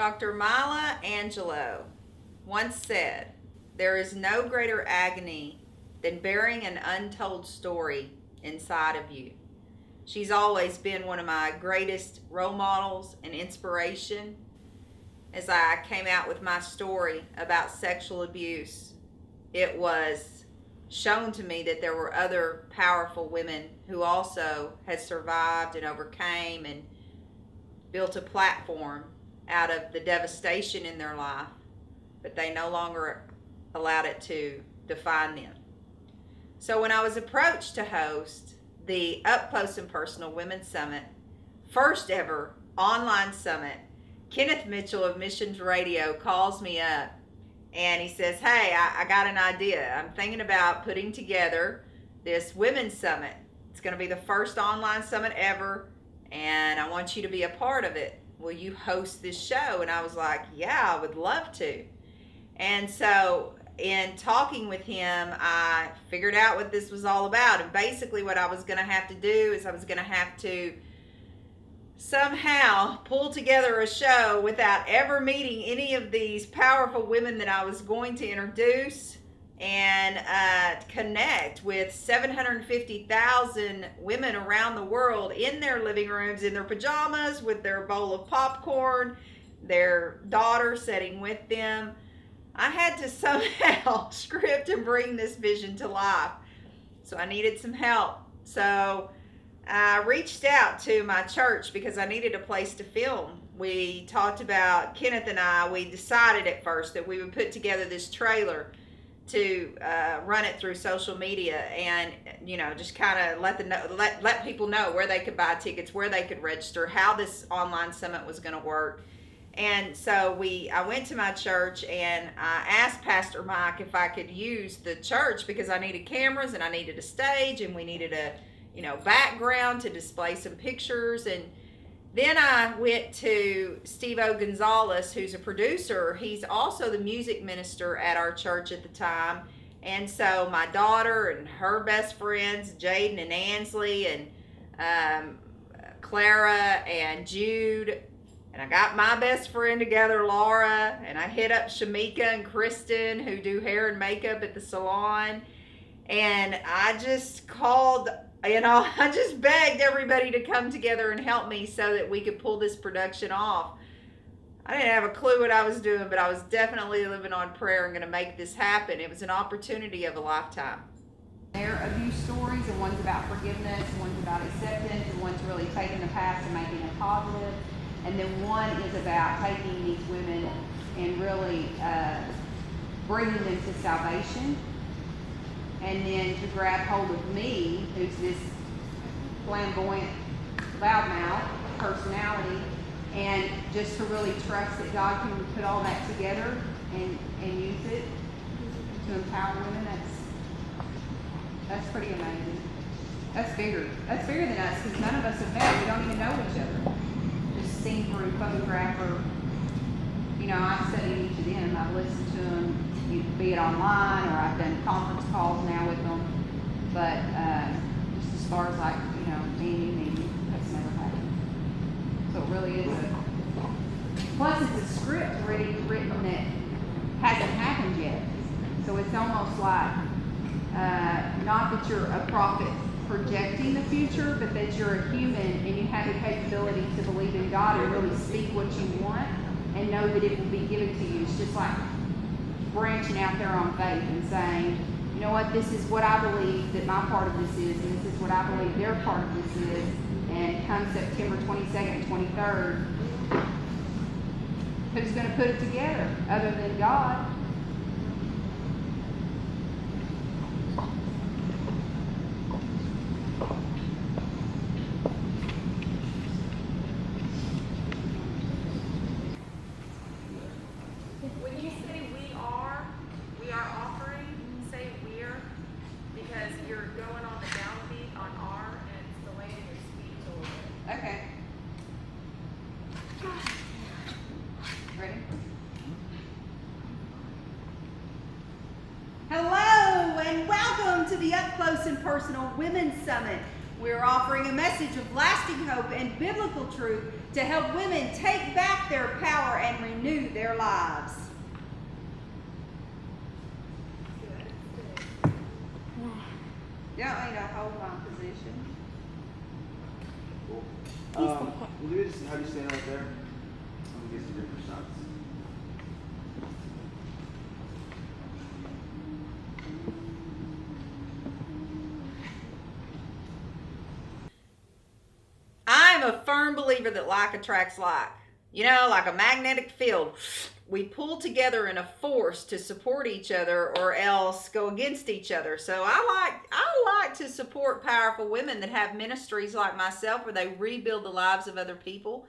Dr. Maya Angelou once said, "There is no greater agony than bearing an untold story inside of you." She's always been one of my greatest role models and inspiration. As I came out with my story about sexual abuse, it was shown to me that there were other powerful women who also had survived and overcame and built a platform out of the devastation in their life, but they no longer allowed it to define them. So when I was approached to host the Up Close and Personal Women's Summit, first ever online summit, Kenneth Mitchell of Missions Radio calls me up and he says, "Hey, I got an idea. I'm thinking about putting together this women's summit. It's going to be the first online summit ever, and I want you to be a part of it. Will you host this show?" And I was like, "Yeah, I would love to." And so in talking with him, I figured out what this was all about. And basically what I was going to have to do is I was going to have to somehow pull together a show without ever meeting any of these powerful women that I was going to introduce, and connect with 750,000 women around the world in their living rooms, in their pajamas, with their bowl of popcorn, their daughter sitting with them. I had to somehow script and bring this vision to life. So I needed some help. So I reached out to my church because I needed a place to film. We talked about, Kenneth and I, we decided at first that we would put together this trailer to run it through social media and, you know, just kind of let people know where they could buy tickets, where they could register, how this online summit was going to work. And so I went to my church and I asked Pastor Mike if I could use the church because I needed cameras and I needed a stage and we needed a, background to display some pictures. And then I went to Steve O. Gonzalez, who's a producer. He's also the music minister at our church at the time. And so my daughter and her best friends, Jaden and Ansley and Clara and Jude, and I got my best friend together, Laura, and I hit up Shamika and Kristen, who do hair and makeup at the salon. And I just called, I just begged everybody to come together and help me so that we could pull this production off. I didn't have a clue what I was doing, but I was definitely living on prayer and going to make this happen. It was an opportunity of a lifetime. There are abuse stories, and one's about forgiveness, one's about acceptance, and one's really taking the past and making it positive. And then one is about taking these women and really bringing them to salvation. And then to grab hold of me, who's this flamboyant, loudmouth personality, and just to really trust that God can put all that together and use it to empower women. That's pretty amazing. That's bigger. That's bigger than us because none of us have met. We don't even know each other. Just seen through photograph or, I've studied each of them. I've listened to them, be it online or I've done conference calls now with them. But just as far as me, that's never happened. So it really is plus it's a script already written that hasn't happened yet. So it's almost like, not that you're a prophet projecting the future, but that you're a human and you have the capability to believe in God and really speak what you want and know that it will be given to you. It's just like branching out there on faith and saying, you know what, this is what I believe that my part of this is, and this is what I believe their part of this is, and come September 22nd and 23rd, who's going to put it together other than God? Okay. Ready? Hello and welcome to the Up Close and Personal Women's Summit. We're offering a message of lasting hope and biblical truth to help women take back their power and renew their lives. You don't need to hold my position. Cool. Will you just have you stand right there? Let me get some different shots. I'm a firm believer that like attracts like. You know, like a magnetic field. We pull together in a force to support each other or else go against each other. So I like to support powerful women that have ministries like myself where they rebuild the lives of other people.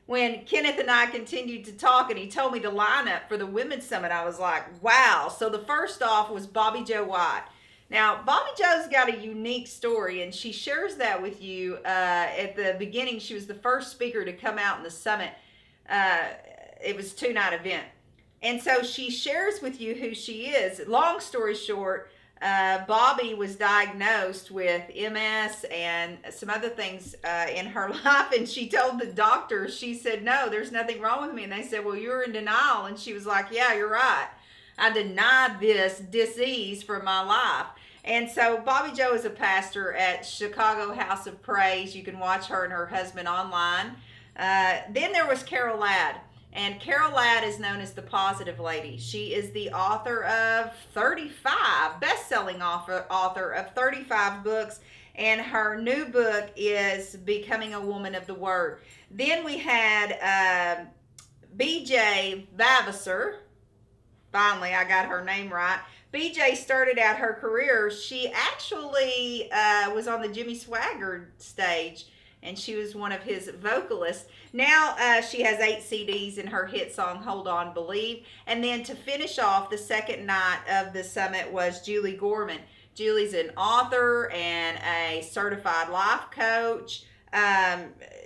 When Kenneth and I continued to talk and he told me the lineup for the Women's Summit, I was like, wow. So the first off was Bobby Joe White. Now, Bobby Joe's got a unique story, and she shares that with you at the beginning. She was the first speaker to come out in the summit. It was a 2-night event. And so she shares with you who she is. Long story short, Bobby was diagnosed with MS and some other things in her life. And she told the doctors, she said, no, there's nothing wrong with me. And they said, well, you're in denial. And she was like, yeah, you're right. I denied this disease from my life. And so Bobby Joe is a pastor at Chicago House of Praise. You can watch her and her husband online. Then there was Carol Ladd. And Carol Ladd is known as the Positive Lady. She is the author of 35, best-selling author of 35 books. And her new book is Becoming a Woman of the Word. Then we had BJ Vavasor. Finally, I got her name right. BJ started out her career. She actually was on the Jimmy Swaggart stage, and she was one of his vocalists. Now she has 8 CDs in her hit song, Hold On, Believe. And then to finish off the second night of the summit was Julie Gorman. Julie's an author and a certified life coach.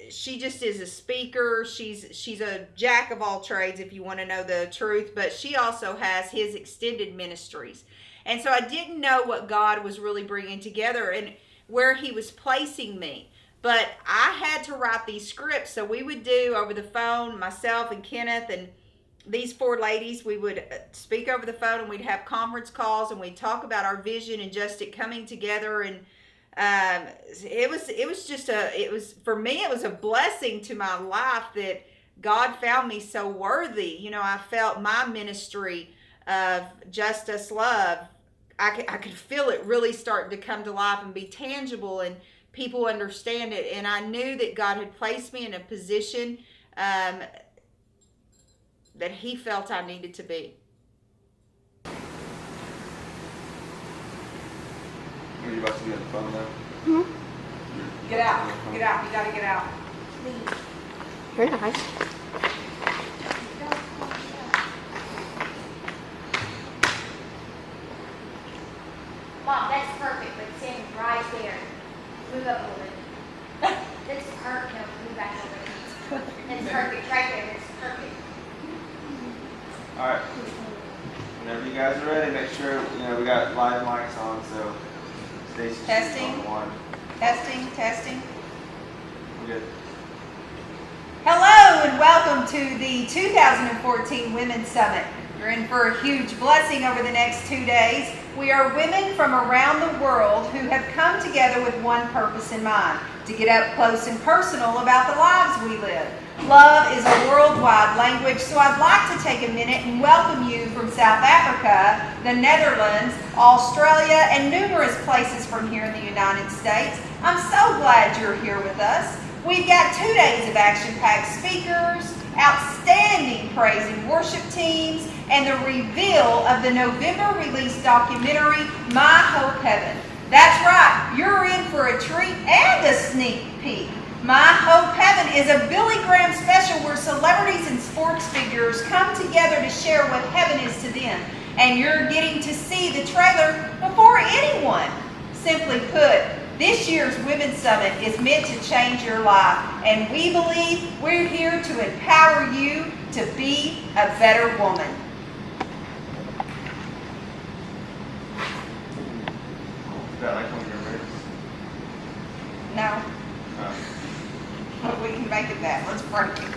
She just is a speaker. She's a jack of all trades, if you want to know the truth, but she also has his extended ministries. And so I didn't know what God was really bringing together and where he was placing me. But I had to write these scripts. So we would do over the phone, myself and Kenneth and these 4 ladies, we would speak over the phone and we'd have conference calls and we'd talk about our vision and just it coming together. And it was for me, it was a blessing to my life that God found me so worthy. You know, I felt my ministry of Justus Love, I could feel it really starting to come to life and be tangible and people understand it. And I knew that God had placed me in a position that he felt I needed to be. Are you about to be on the phone now? Mm-hmm. Get out. Get out. You gotta get out. Very nice. Mom, that's perfect, but stand right there. Move up a little bit. That's perfect. No, move back a little bit. That's perfect. Right there. That's perfect. All right. Whenever you guys are ready, make sure we got live mics on. So Stacy, Testing. on 1. Testing. We're good. Hello and welcome to the 2014 Women's Summit. You're in for a huge blessing over the next 2 days. We are women from around the world who have come together with one purpose in mind, to get up close and personal about the lives we live. Love is a worldwide language, so I'd like to take a minute and welcome you from South Africa, the Netherlands, Australia, and numerous places from here in the United States. I'm so glad you're here with us. We've got 2 days of action-packed speakers, outstanding praise and worship teams, and the reveal of the November release documentary, My Hope Heaven. That's right, you're in for a treat and a sneak peek. My Hope Heaven is a Billy Graham special where celebrities and sports figures come together to share what heaven is to them. And you're getting to see the trailer before anyone. Simply put, this year's Women's Summit is meant to change your life, and we believe we're here to empower you to be a better woman. Is that like one of your ribs? We can make it that. Let's break it.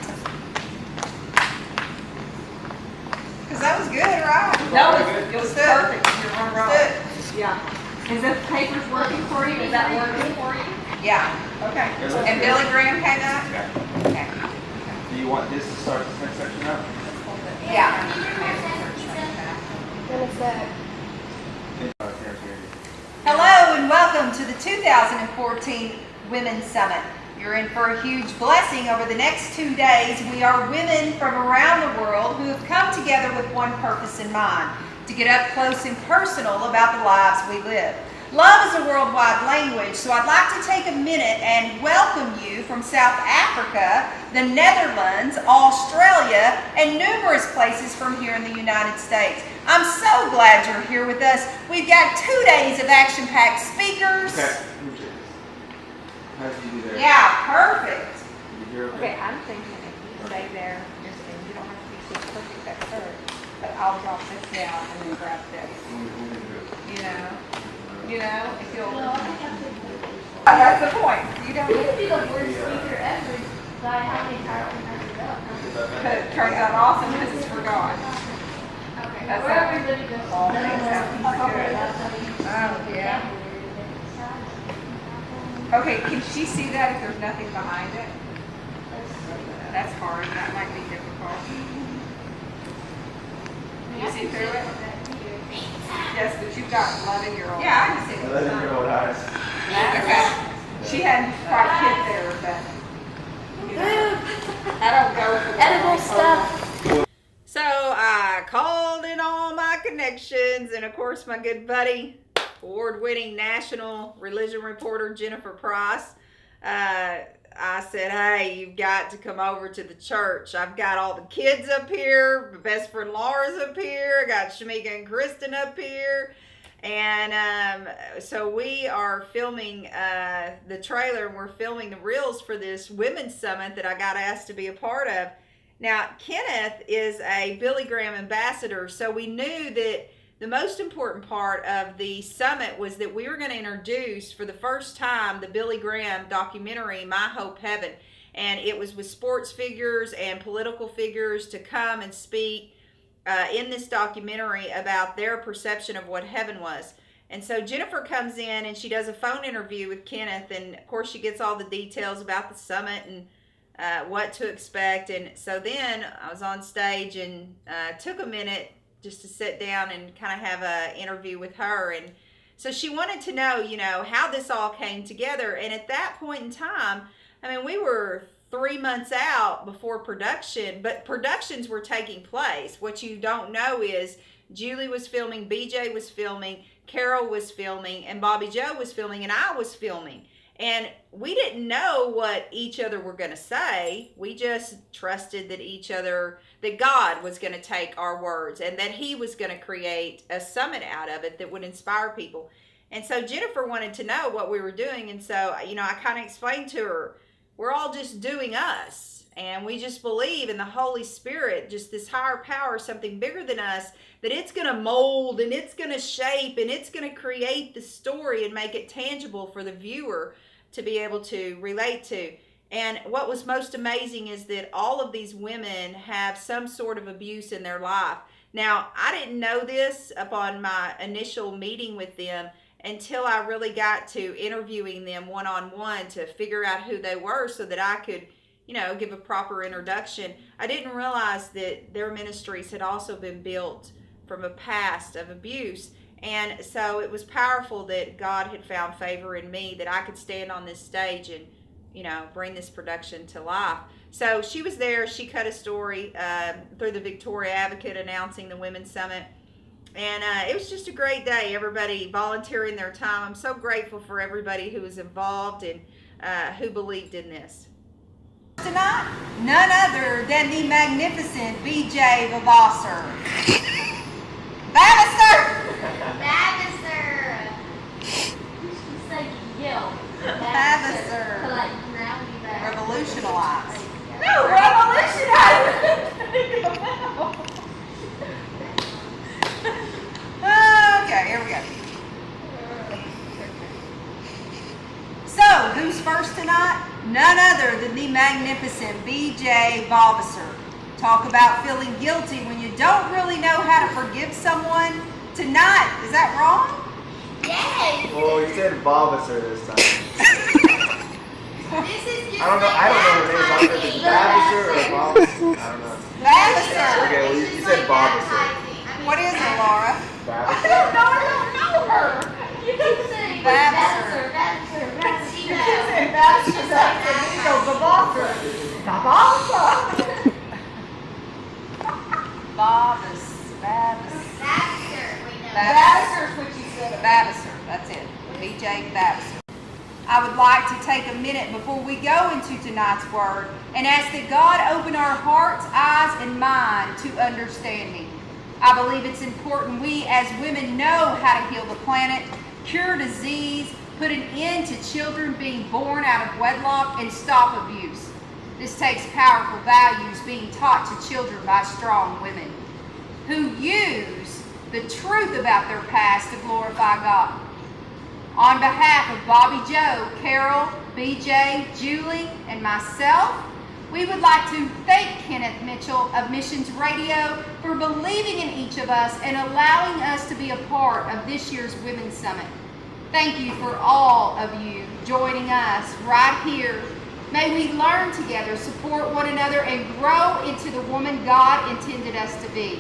Because that was good, right? No, it was Good. perfect. You're on roll. Good. Yeah. Is the papers working for you? Is that working for you? Yeah. Okay. It looks And good. Billy Graham came up? Okay. Okay. Do you want this to start this next section up? Yeah. Hello and welcome to the 2014 Women's Summit. You're in for a huge blessing over the next 2 days. We are women from around the world who have come together with one purpose in mind, to get up close and personal about the lives we live. Love is a worldwide language, so I'd like to take a minute and welcome you from South Africa, the Netherlands, Australia, and numerous places from here in the United States. I'm so glad you're here with us. We've got 2 days of action-packed speakers. Okay. How did you do there? Yeah, perfect. You hear Okay, I'm thinking if you stay there, just and you don't have to be so perfect at first, but I'll drop this down and then grab this. You know, if you'll. That's the point. You don't. You could be the worst speaker ever by how many times you messed it up. But it turns out awesome because it's for God. Okay. That's Where how- everybody goes. all things have to be good. Oh, yeah. Okay, can she see that if there's nothing behind it? That's hard. That might be difficult. Can you see through it? Yes, but you've got 11-year-old. Yeah, I can see it. 11-year-old eyes. Okay. She hadn't quite hit there, but you know, I don't go for the Edible wrong stuff. So I called in all my connections, and of course my good buddy, award-winning national religion reporter Jennifer Price. I said, hey, you've got to come over to the church. I've got all the kids up here. My best friend Laura's up here. I got Shamika and Kristen up here. And so we are filming the trailer, and we're filming the reels for this women's summit that I got asked to be a part of. Now, Kenneth is a Billy Graham ambassador, so we knew that the most important part of the summit was that we were going to introduce for the first time the Billy Graham documentary, My Hope Heaven. And it was with sports figures and political figures to come and speak in this documentary about their perception of what heaven was. And so Jennifer comes in and she does a phone interview with Kenneth, and of course she gets all the details about the summit and what to expect. And so then I was on stage and took a minute just to sit down and kind of have an interview with her. And so she wanted to know, how this all came together. And at that point in time, I mean, we were 3 months out before production, but productions were taking place. What you don't know is Julie was filming, BJ was filming, Carol was filming, and Bobby Joe was filming, and I was filming. And we didn't know what each other were going to say. We just trusted that that God was going to take our words and that he was going to create a summit out of it that would inspire people. And so Jennifer wanted to know what we were doing. And so, I kind of explained to her, we're all just doing us. And we just believe in the Holy Spirit, just this higher power, something bigger than us, that it's going to mold and it's going to shape and it's going to create the story and make it tangible for the viewer to be able to relate to. And what was most amazing is that all of these women have some sort of abuse in their life. Now, I didn't know this upon my initial meeting with them until I really got to interviewing them one-on-one to figure out who they were so that I could, give a proper introduction. I didn't realize that their ministries had also been built from a past of abuse. And so it was powerful that God had found favor in me, that I could stand on this stage and, bring this production to life. So she was there. She cut a story through the Victoria Advocate announcing the Women's Summit. And it was just a great day, everybody volunteering their time. I'm so grateful for everybody who was involved and who believed in this. Tonight, none other than the magnificent BJ Vavasser. Vavasser! Vavasser. It's like yell. Vavasser. To like ground you back. Revolutionize. No, Okay, here we go. So, who's first tonight? none other than the magnificent B.J. Bobbesser. Talk about feeling guilty when you don't really know how to forgive someone. Tonight, is that wrong? Yes. Well, you said Bobbesser this time. This is just I don't know her name. I don't know if it's Babisher or Bobbesser. I don't know. Babesser. Okay, well, you said Bobbesser. What is it, Laura? Babisher? I don't know her. You keep saying Babisser. She knows. Babesser, what you said. Babesser, that's it. B.J. Babesser. I would like to take a minute before we go into tonight's word and ask that God open our hearts, eyes, and mind to understanding. I believe it's important we as women know how to heal the planet, cure disease, put an end to children being born out of wedlock, and stop abuse. This takes powerful values being taught to children by strong women who use the truth about their past to glorify God. On behalf of Bobby Joe, Carol, BJ, Julie, and myself, we would like to thank Kenneth Mitchell of Missions Radio for believing in each of us and allowing us to be a part of this year's Women's Summit. Thank you for all of you joining us right here. May we learn together, support one another, and grow into the woman God intended us to be.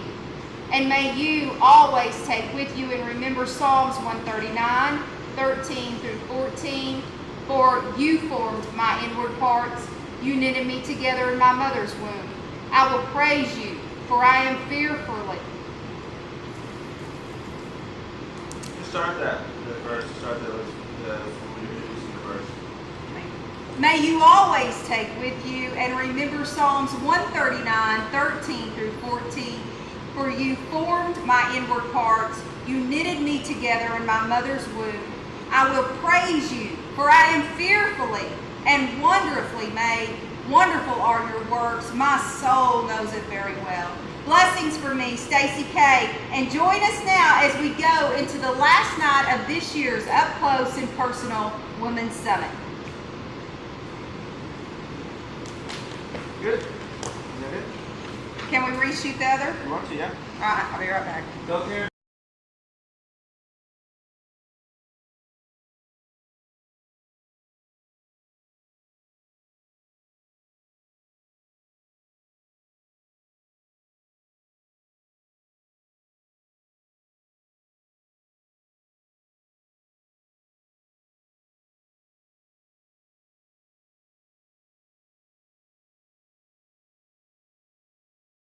And may you always take with you and remember Psalms 139, 13 through 14. For you formed my inward parts. You knitted me together in my mother's womb. I will praise you, for I am fearfully. Start the verse. Start the verse. May you always take with you and remember Psalms 139, 13 through 14. For you formed my inward parts. You knitted me together in my mother's womb. I will praise you, for I am fearfully and wonderfully made. Wonderful are your works. My soul knows it very well. Blessings for me, StacyK. And join us now as we go into the last night of this year's Up Close and Personal Women's Summit. Good. Is that it? Can we reshoot the other? You want to, yeah? All right, I'll be right back. Go here.